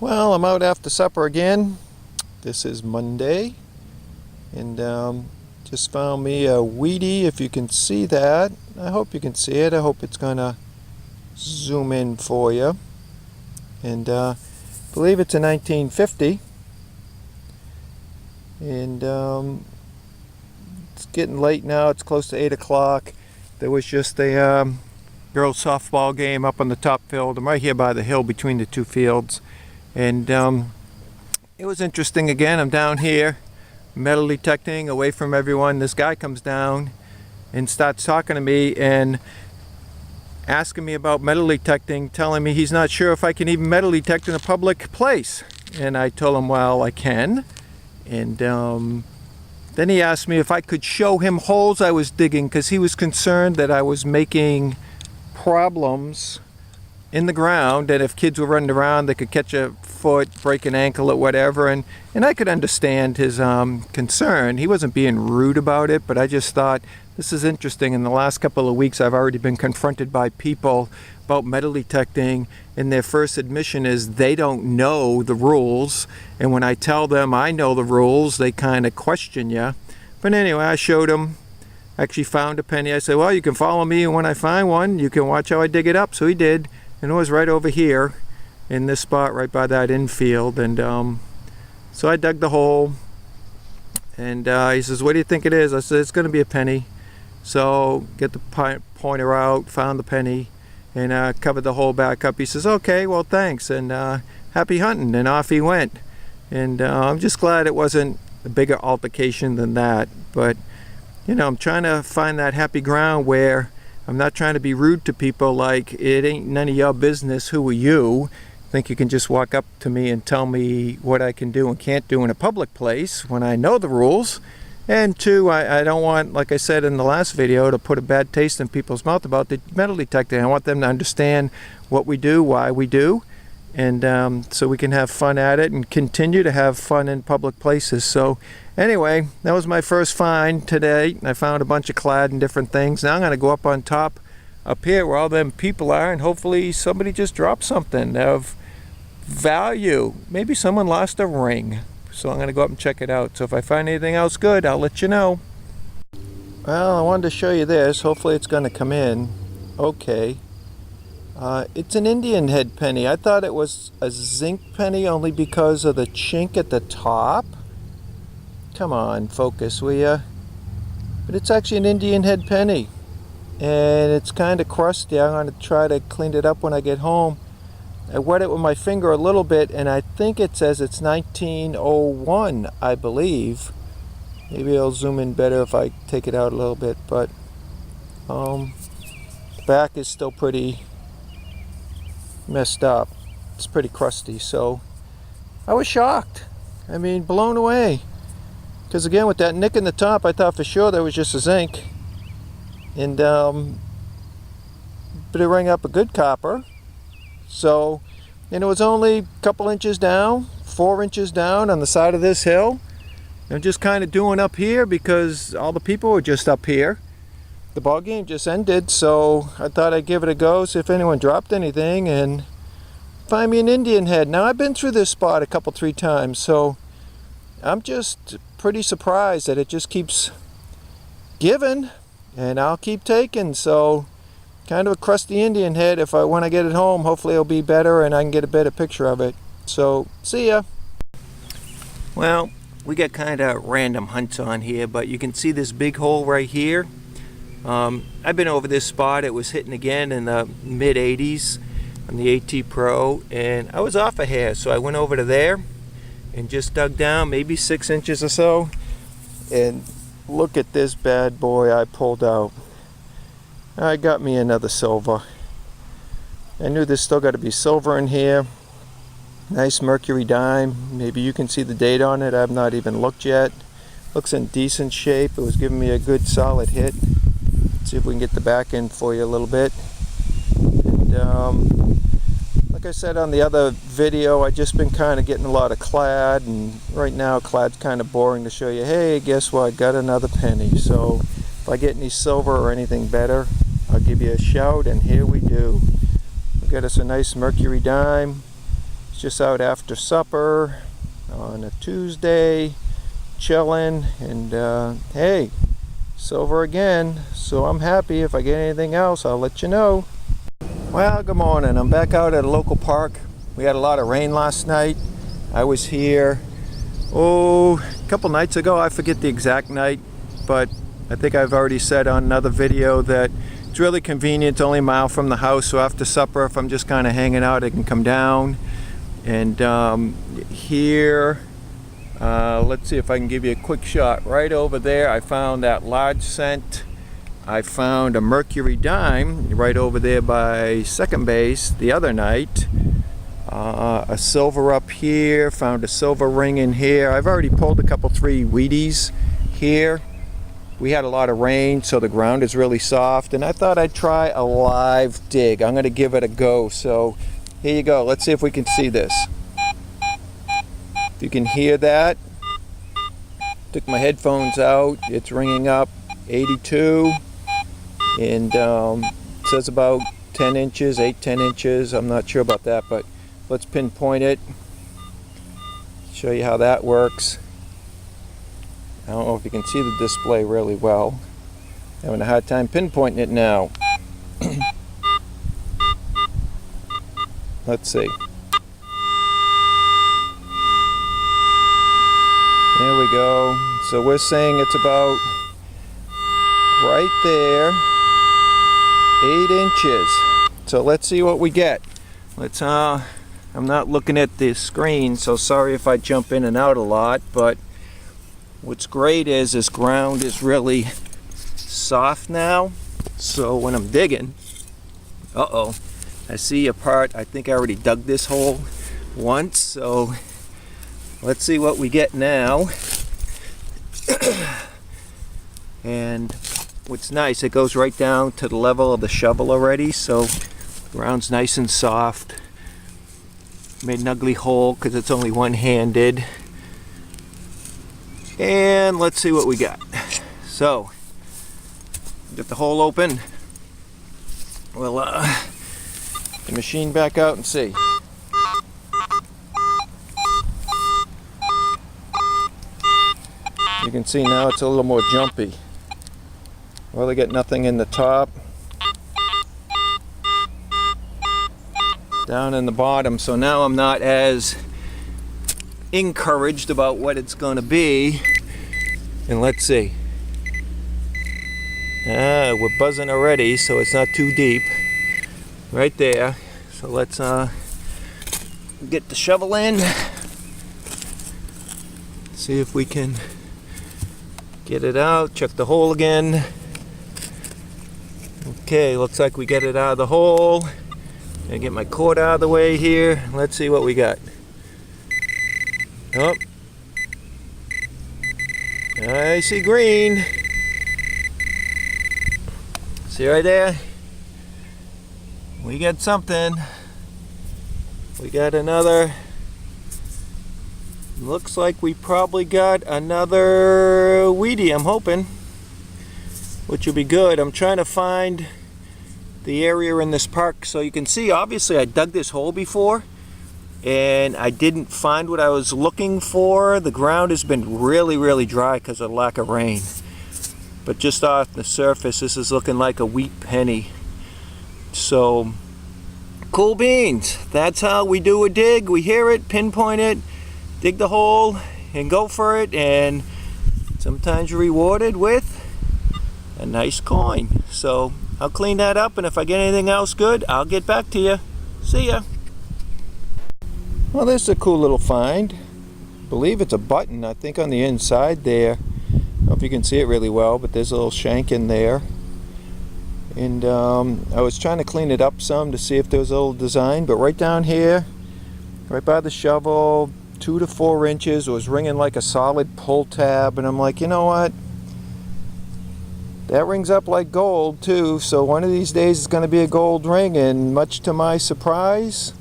Well, I'm out after supper again. This is Monday, and just found me a Wheatie, if you can see that. I hope you can see it. I hope it's gonna zoom in for you. And I believe it's a 1950. And it's getting late now. It's close to 8 o'clock. There was just a girls softball game up on the top field. I'm right here by the hill between the two fields. And it was interesting again. I'm down here metal detecting away from everyone. This guy comes down and starts talking to me and asking me about metal detecting, telling me he's not sure if I can even metal detect in a public place. And I told him, well, I can. And then he asked me if I could show him holes I was digging, because he was concerned that I was making problems in the ground, and if kids were running around they could catch a foot, break an ankle or whatever, and I could understand his concern. He wasn't being rude about it, but I just thought this is interesting. In the last couple of weeks I've already been confronted by people about metal detecting, and their first admission is they don't know the rules, and when I tell them I know the rules they kind of question you. But anyway, I showed him. Actually found a penny. I said, well, you can follow me, and when I find one you can watch how I dig it up. So he did. And it was right over here in this spot right by that infield. And so I dug the hole, and he says, what do you think it is? I said, it's going to be a penny. So get the pointer out, found the penny, and covered the hole back up. He says, okay, well, thanks, and happy hunting. And off he went. And I'm just glad it wasn't a bigger altercation than that. But you know, I'm trying to find that happy ground where I'm not trying to be rude to people, like it ain't none of your business, who are you? I think you can just walk up to me and tell me what I can do and can't do in a public place when I know the rules. And two, I don't want, like I said in the last video, to put a bad taste in people's mouth about the metal detecting. I want them to understand what we do, why we do, and so we can have fun at it and continue to have fun in public places. So anyway, that was my first find today. I found a bunch of clad and different things. Now I'm going to go up on top up here where all them people are, and hopefully somebody just dropped something of value. Maybe someone lost a ring. So I'm going to go up and check it out. So if I find anything else good, I'll let you know. Well, I wanted to show you this. Hopefully it's going to come in okay. It's an Indian head penny. I thought it was a zinc penny only because of the chink at the top. Come on, focus, will ya? But it's actually an Indian head penny. And it's kind of crusty. I'm going to try to clean it up when I get home. I wet it with my finger a little bit, and I think it says it's 1901, I believe. Maybe I'll zoom in better if I take it out a little bit, but the back is still pretty messed up. It's pretty crusty, so I was shocked. I mean, blown away. Because again, with that nick in the top, I thought for sure that was just a zinc. And but it rang up a good copper. So, and it was only a couple inches down, 4 inches down on the side of this hill. I'm just kind of doing up here because all the people were just up here. The ball game just ended, so I thought I'd give it a go, see if anyone dropped anything, and find me an Indian head. Now, I've been through this spot a couple, 3 times, so I'm just pretty surprised that it just keeps giving, and I'll keep taking. So kind of a crusty Indian head. When I get it home, hopefully it'll be better and I can get a better picture of it. So see ya. Well, we got kind of random hunts on here, but you can see this big hole right here. I've been over this spot. It was hitting again in the mid 80s on the AT Pro, and I was off a hair, so I went over to there and just dug down maybe 6 inches or so, and look at this bad boy I pulled out. I got me another silver. I knew there's still got to be silver in here. Nice mercury dime. Maybe you can see the date on it. I've not even looked yet. Looks in decent shape. It was giving me a good solid hit. Let's see if we can get the back end for you a little bit. And like I said on the other video, I just been kind of getting a lot of clad, and right now clad's kind of boring to show you, hey, guess what, got another penny. So if I get any silver or anything better, I'll give you a shout, and here we do. We got us a nice mercury dime. Just out after supper on a Tuesday, chilling, and hey, silver again, so I'm happy. If I get anything else, I'll let you know. Well, good morning. I'm back out at a local park. We had a lot of rain last night. I was here, a couple nights ago. I forget the exact night, but I think I've already said on another video that it's really convenient. It's only a mile from the house, so after supper, if I'm just kind of hanging out, I can come down. And here, let's see if I can give you a quick shot. Right over there, I found that large cent. I found a mercury dime right over there by second base the other night. A silver up here, found a silver ring in here. I've already pulled a couple 3 Wheaties here. We had a lot of rain, so the ground is really soft, and I thought I'd try a live dig. I'm gonna give it a go. So here you go. Let's see if we can see this. If you can hear that. Took my headphones out. It's ringing up 82. And it says about 10 inches, 8-10 inches. I'm not sure about that, but let's pinpoint it. Show you how that works. I don't know if you can see the display really well. Having a hard time pinpointing it now. Let's see. There we go. So we're saying it's about right there. 8 inches. So let's see what we get. Let's I'm not looking at the screen, so sorry if I jump in and out a lot, but what's great is this ground is really soft now. So when I'm digging, I see a part. I think I already dug this hole once, so let's see what we get now. And what's nice, it goes right down to the level of the shovel already, so the ground's nice and soft. Made an ugly hole because it's only one-handed. And let's see what we got. So, get the hole open. We'll the machine back out and see. You can see now it's a little more jumpy. Well, I get nothing in the top. Down in the bottom, so now I'm not as encouraged about what it's going to be. And let's see. We're buzzing already, so it's not too deep. Right there. So let's get the shovel in. See if we can get it out. Check the hole again. Okay, looks like we get it out of the hole. Gonna get my cord out of the way here. Let's see what we got. Oh, I see green. See right there? We got something. We got another. Looks like we probably got another Wheatie, I'm hoping. Which will be good. I'm trying to find the area in this park, so you can see obviously I dug this hole before and I didn't find what I was looking for. The ground has been really dry because of lack of rain, but just off the surface this is looking like a wheat penny. So cool beans. That's how we do a dig. We hear it, pinpoint it, dig the hole and go for it, and sometimes you're rewarded with a nice coin. So I'll clean that up, and if I get anything else good, I'll get back to you. See ya. Well, this is a cool little find. I believe it's a button, I think, on the inside there. I don't know if you can see it really well, but there's a little shank in there. And I was trying to clean it up some to see if there was a little design, but right down here, right by the shovel, 2 to 4 inches, it was ringing like a solid pull tab, and I'm like, you know what? That rings up like gold too, so one of these days it's going to be a gold ring, and much to my surprise,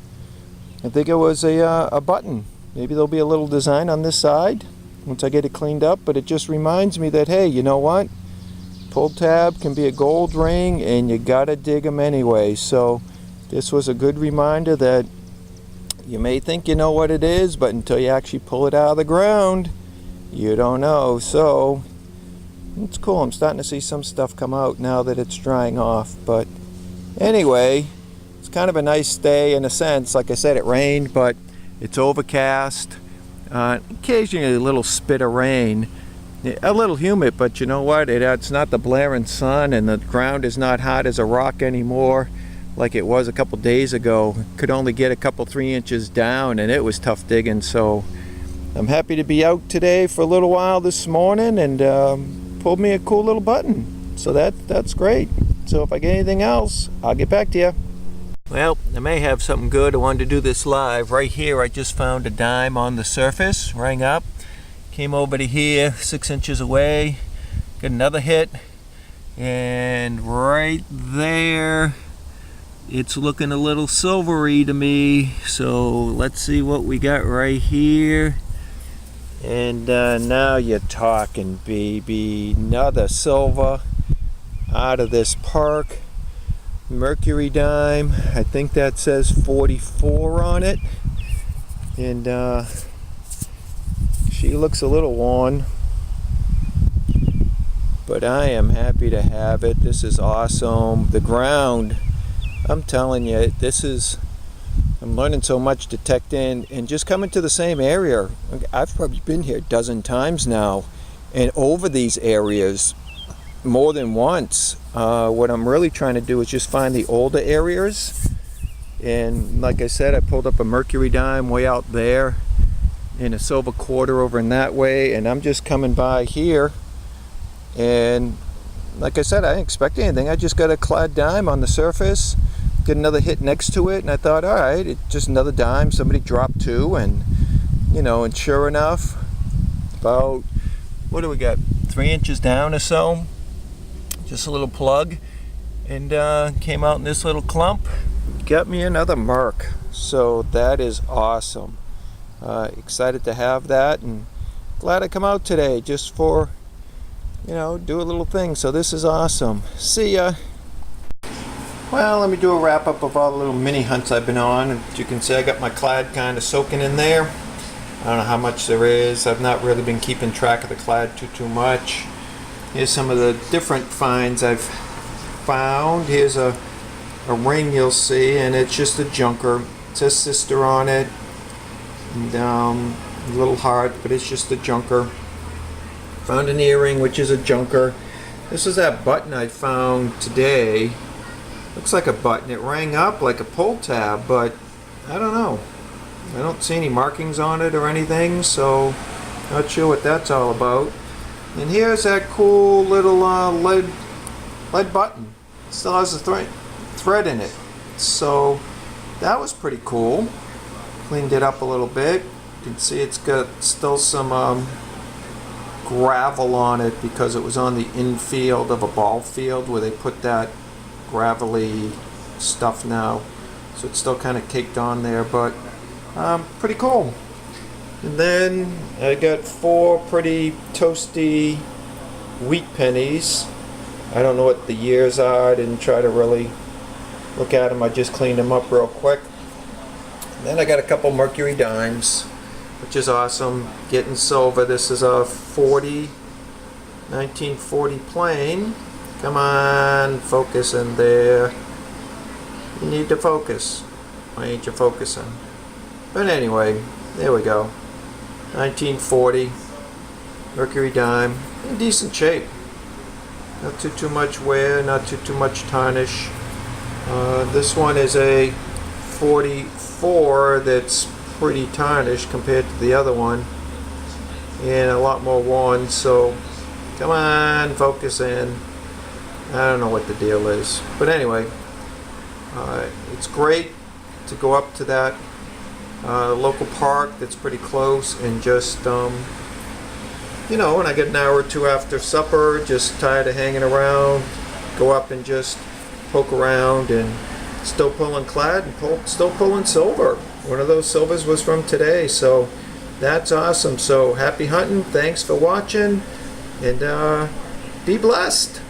I think it was a button. Maybe there'll be a little design on this side once I get it cleaned up, but it just reminds me that, hey, you know what? Pull tab can be a gold ring, and you gotta dig them anyway. So this was a good reminder that You may think you know what it is, but until you actually pull it out of the ground, you don't know. So it's cool. I'm starting to see some stuff come out now that it's drying off. But anyway, it's kind of a nice day in a sense. Like I said, it rained, but it's overcast. Occasionally a little spit of rain. A little humid, but you know what? It's not the blaring sun, and the ground is not hot as a rock anymore like it was a couple days ago. Could only get a couple 3 inches down, and it was tough digging. So I'm happy to be out today for a little while this morning, and pulled me a cool little button. So that's great. So if I get anything else, I'll get back to you. Well, I may have something good. I wanted to do this live. Right here, I just found a dime on the surface, rang up. Came over to here, 6 inches away, got another hit, and right there, it's looking a little silvery to me. So let's see what we got right here. And now you're talking, baby. Another silver out of this park. Mercury dime. I think that says 44 on it. And she looks a little worn, but I am happy to have it. This is awesome. The ground, I'm telling you, I'm learning so much detecting and just coming to the same area. I've probably been here a dozen times now, and over these areas more than once. What I'm really trying to do is just find the older areas. And like I said, I pulled up a Mercury dime way out there, and a silver quarter over in that way, and I'm just coming by here, and like I said, I didn't expect anything. I just got a clad dime on the surface, get another hit next to it, and I thought, all right, it's just another dime. Somebody dropped two, and and sure enough, about, what do we got, 3 inches down or so, just a little plug, and came out in this little clump, got me another merc. So that is awesome. Excited to have that, and glad I come out today just for do a little thing. So this is awesome. See ya. Well, let me do a wrap up of all the little mini hunts I've been on. As you can see, I got my clad kind of soaking in there. I don't know how much there is. I've not really been keeping track of the clad too much. Here's some of the different finds I've found. Here's a ring you'll see, and it's just a junker. It says sister on it. And a little heart, but it's just a junker. Found an earring, which is a junker. This is that button I found today. Looks like a button. It rang up like a pull tab, but I don't know. I don't see any markings on it or anything, so not sure what that's all about. And here's that cool little lead button. It still has a thread in it. So that was pretty cool. Cleaned it up a little bit. You can see it's got still some gravel on it because it was on the infield of a ball field where they put that gravelly stuff now. So it's still kind of caked on there, but pretty cool. And then I got 4 pretty toasty wheat pennies. I don't know what the years are. I didn't try to really look at them. I just cleaned them up real quick. Then I got a couple Mercury dimes, which is awesome. Getting silver. This is a 1940 plain. Come on, focus in there. You need to focus. Why ain't you focusing? But anyway, there we go. 1940 Mercury dime. In decent shape. Not too much wear, not too much tarnish. This one is a 44 that's pretty tarnished compared to the other one, and a lot more worn. So come on, focus in. I don't know what the deal is, but anyway, it's great to go up to that local park that's pretty close, and just when I get an hour or two after supper, just tired of hanging around, go up and just poke around, and still pulling clad and still pulling silver. One of those silvers was from today, so that's awesome. So happy hunting. Thanks for watching, and be blessed.